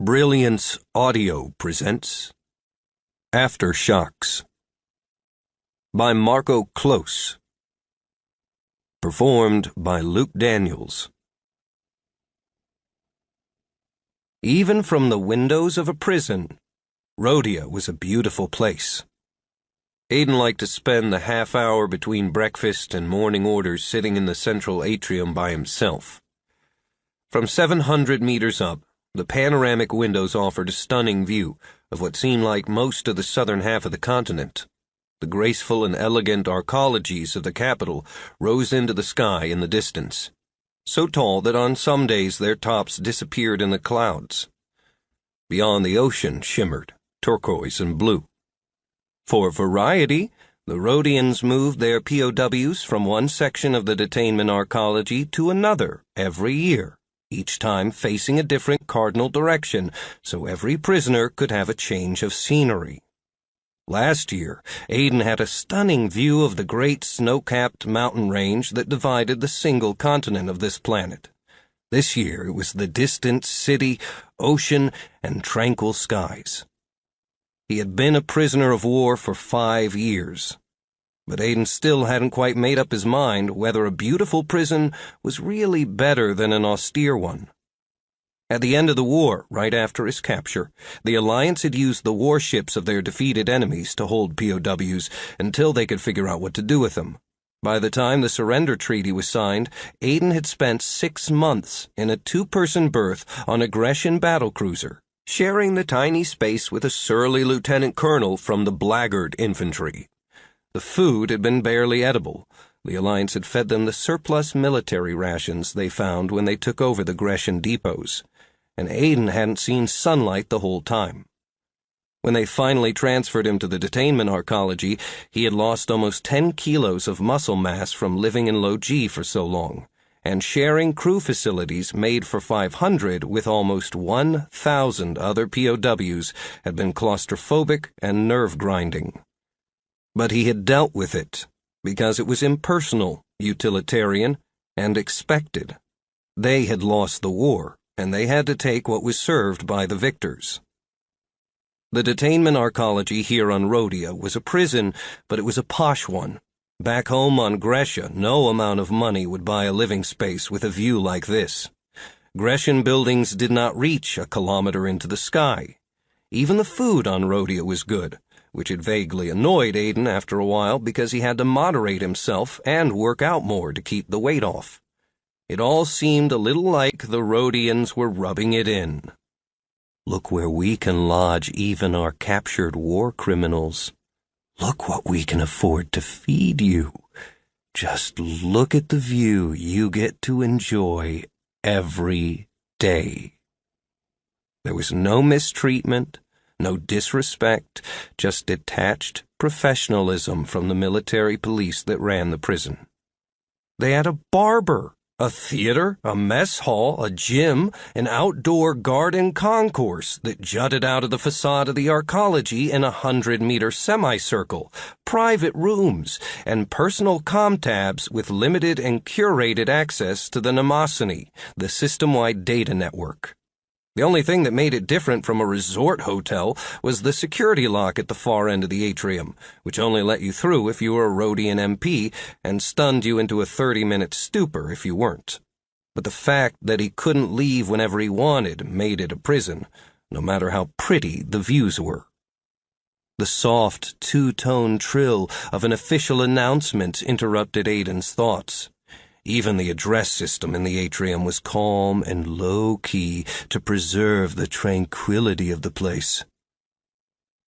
Brilliance Audio presents Aftershocks by Marco Close. Performed by Luke Daniels. Even from the windows of a prison, Rhodia was a beautiful place. Aiden liked to spend the half hour between breakfast and morning orders sitting in the central atrium by himself. From 700 meters up, the panoramic windows offered a stunning view of what seemed like most of the southern half of the continent. The graceful and elegant arcologies of the capital rose into the sky in the distance, so tall that on some days their tops disappeared in the clouds. Beyond, the ocean shimmered, turquoise and blue. For variety, the Rhodians moved their POWs from one section of the detainment arcology to another every year, each time facing a different cardinal direction, so every prisoner could have a change of scenery. Last year, Aiden had a stunning view of the great snow-capped mountain range that divided the single continent of this planet. This year it was the distant city, ocean, and tranquil skies. He had been a prisoner of war for 5 years. But Aiden still hadn't quite made up his mind whether a beautiful prison was really better than an austere one. At the end of the war, right after his capture, the Alliance had used the warships of their defeated enemies to hold POWs until they could figure out what to do with them. By the time the surrender treaty was signed, Aiden had spent 6 months in a 2-person berth on a Grecian battlecruiser, sharing the tiny space with a surly lieutenant colonel from the Blackguard Infantry. The food had been barely edible. The Alliance had fed them the surplus military rations they found when they took over the Grecian depots, and Aiden hadn't seen sunlight the whole time. When they finally transferred him to the detainment arcology, he had lost almost 10 kilos of muscle mass from living in low G for so long, and sharing crew facilities made for 500 with almost 1,000 other POWs had been claustrophobic and nerve-grinding. But he had dealt with it, because it was impersonal, utilitarian, and expected. They had lost the war, and they had to take what was served by the victors. The detainment arcology here on Rhodia was a prison, but it was a posh one. Back home on Grecia, no amount of money would buy a living space with a view like this. Grecian buildings did not reach a kilometer into the sky. Even the food on Rhodia was good, which had vaguely annoyed Aiden after a while because he had to moderate himself and work out more to keep the weight off. It all seemed a little like the Rhodians were rubbing it in. Look where we can lodge even our captured war criminals. Look what we can afford to feed you. Just look at the view you get to enjoy every day. There was no mistreatment, no disrespect, just detached professionalism from the military police that ran the prison. They had a barber, a theater, a mess hall, a gym, an outdoor garden concourse that jutted out of the facade of the arcology in a 100-meter semicircle, private rooms, and personal com-tabs with limited and curated access to the Mnemosony, the system-wide data network. The only thing that made it different from a resort hotel was the security lock at the far end of the atrium, which only let you through if you were a Rhodian MP and stunned you into a 30-minute stupor if you weren't. But the fact that he couldn't leave whenever he wanted made it a prison, no matter how pretty the views were. The soft, two-tone trill of an official announcement interrupted Aiden's thoughts. Even the address system in the atrium was calm and low-key to preserve the tranquility of the place.